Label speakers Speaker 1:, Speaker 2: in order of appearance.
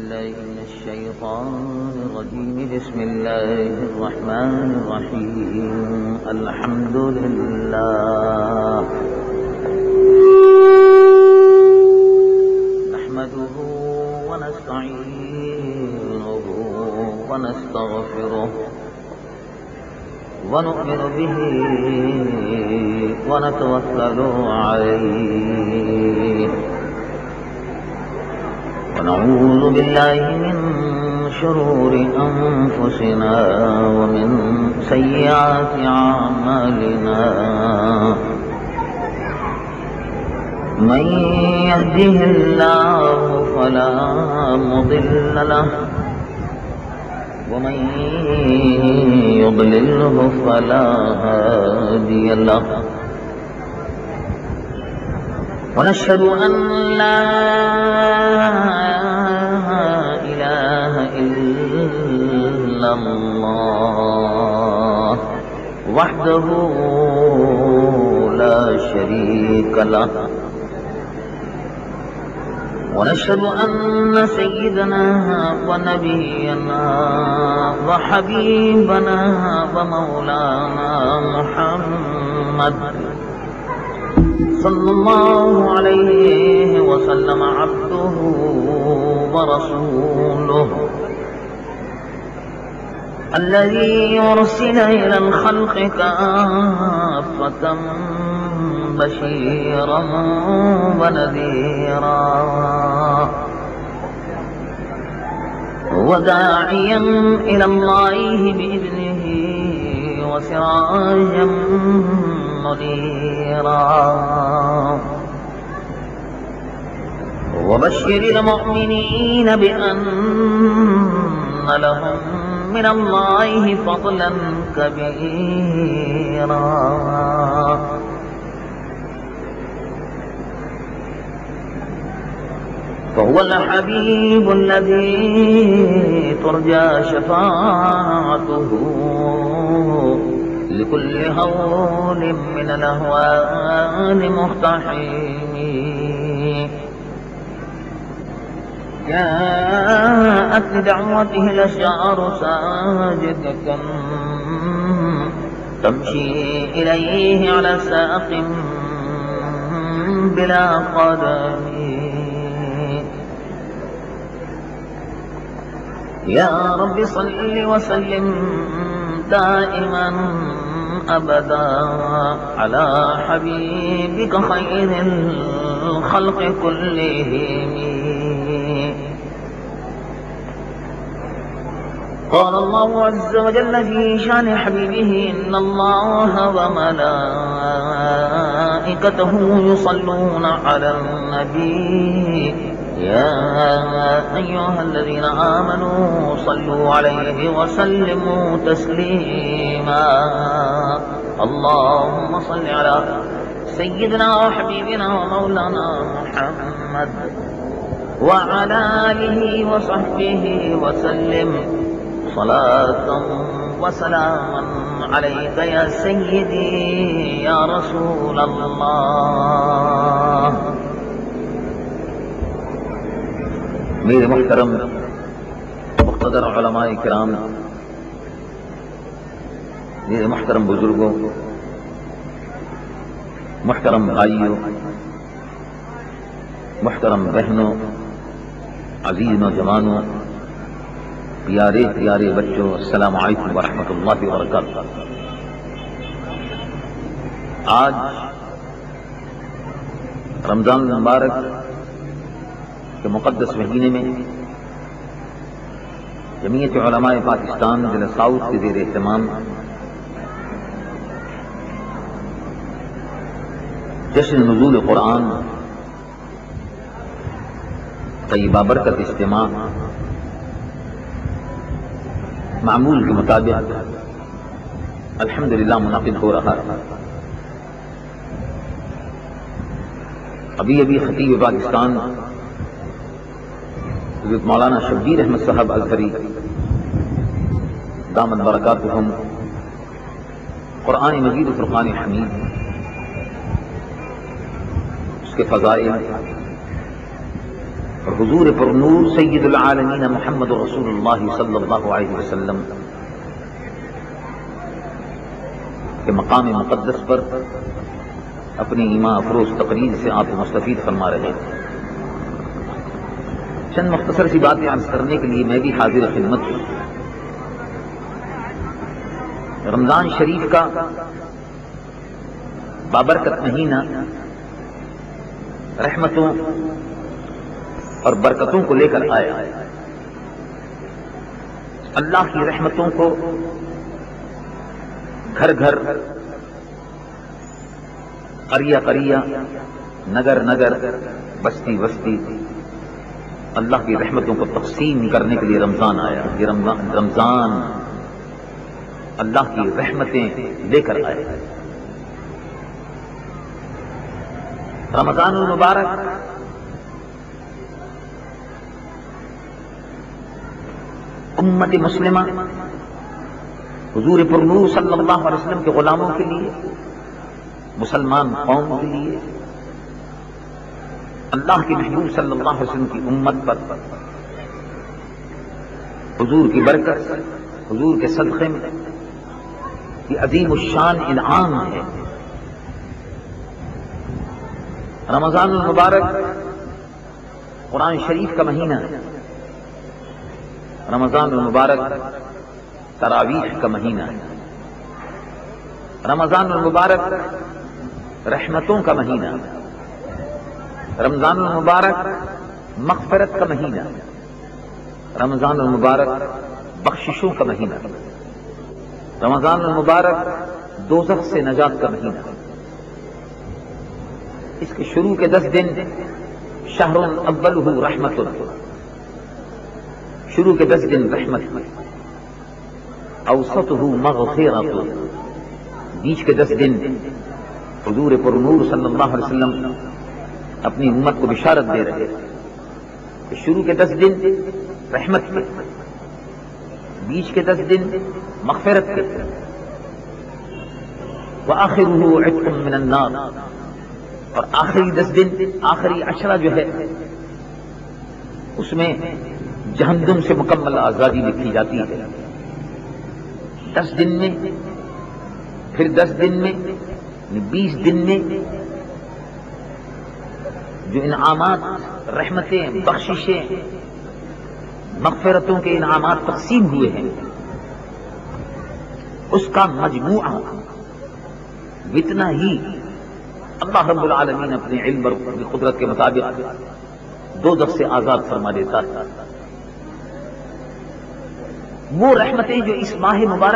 Speaker 1: بالله من الشيطان الرجيم. بسم الله الرحمن الرحيم. الحمد لله نحمده ونستعينه ونستغفره ونؤمن به ونتوكل عليه ونعوذ بالله من شرور أنفسنا ومن سيئات أعمالنا. من يهده الله فلا مضل له ومن يضلله فلا هادي له. ونشهد أن لا إله إلا الله وحده لا شريك له. ونشهد أن سيدنا ونبينا وحبيبنا ومولانا محمد صلى الله عليه وسلم عبده ورسوله الذي يرسل إلى الخلق كافة بشيرا ونذيرا وداعيا إلى الله بإذنه وسراجا منيرا. وبشر المؤمنين بأن لهم من الله فضلا كبيرا. فهو الحبيب الذي ترجى شفاعته لكل هول من الأهوال مقتحم. جاءت لدعوته الأشجار ساجدة تمشي إليه على ساق بلا قدم. يا رب صل وسلم دائما أبدا على حبيبك خير الخلق كلهم. قال الله عز وجل في شان حبيبه: إن الله وملائكته يصلون على النبي يا أيها الذين آمنوا صلوا عليه وسلموا تسليما. اللهم صل على سيدنا وحبيبنا ومولانا محمد وعلى آله وصحبه وسلم صلاة وسلاما عليك يا سيدي يا رسول الله. میرے محترم مقتدر علماء کرام، میرے محترم بزرگوں، محترم بھائیوں، محترم بہنوں، عزیز نوجوانوں، پیارے پیارے بچوں، السلام علیکم ورحمۃ اللہ وبرکاتہ۔ آج رمضان المبارک کے مقدس مہینے میں جمعیت علماء پاکستان ضلع ساؤتھ کے زیر اہتمام جشن نزول قرآن طیبہ برکت اجتماع معمول کے مطابق الحمدللہ منعقد ہو رہا ہے۔ ابھی خطیب پاکستان حضرت مولانا شبیر احمد صاحب ازہری دامت برکاتہم قرآن مجید و فرقان حمید اس کے فضائل
Speaker 2: اور حضور پر نور سید العالمین محمد رسول اللہ صلی اللہ علیہ وسلم کے مقام مقدس پر اپنی ایمان افروز تقریر سے آپ مستفید فرما رہے تھے۔ چند مختصر سی باتیں عرض کرنے کے لیے میں بھی حاضر خدمت ہوں۔ رمضان شریف کا بابرکت مہینہ رحمتوں اور برکتوں کو لے کر آیا۔ اللہ کی رحمتوں کو گھر گھر، قریہ قریہ، نگر نگر، بستی بستی اللہ کی رحمتوں کو تقسیم کرنے کے لیے رمضان آیا۔ یہ رمضان اللہ کی رحمتیں لے کر آئے۔ رمضان المبارک امت مسلمہ حضور پر نور صلی اللہ علیہ وسلم کے غلاموں کے لیے، مسلمان قوم کے لیے، اللہ کے محبوب صلی اللہ علیہ وسلم کی امت پر حضور کی برکت، حضور کے صدقے میں یہ عظیم الشان انعام ہے۔ رمضان المبارک قرآن شریف کا مہینہ ہے۔ رمضان المبارک تراویح کا مہینہ ہے۔ رمضان المبارک رحمتوں کا مہینہ ہے۔ رمضان المبارک مغفرت کا مہینہ ہے۔ رمضان المبارک بخششوں کا مہینہ ہے۔ رمضان المبارک دوزخ سے نجات کا مہینہ ہے۔ اس کے شروع کے 10 دن شہر اولہ رحمت، شروع کے 10 دن رحمت، اوسطہ مغفرۃ، بیچ کے 10 دن حضور پر نور صلی اللہ علیہ وسلم اپنی امت کو بشارت دے رہے کہ شروع کے 10 دن رحمت کے، بیچ کے 10 دن مغفرت کے، وآخرہ عتق من النار، اور آخری 10 دن، آخری عشرہ جو ہے اس میں جہنم سے مکمل آزادی لکھی جاتی ہے۔ 10 دن میں، پھر 10 دن میں، 20 دن میں جو انعامات، رحمتیں، بخششیں، مغفرتوں کے انعامات تقسیم ہوئے ہیں، اس کا مجموعہ اتنا ہی اللہ رب العالمین اپنے علم اور قدرت کے مطابق دوزخ سے آزاد فرما دیتا ہے۔ وہ رحمتیں جو اس ماہ مبارک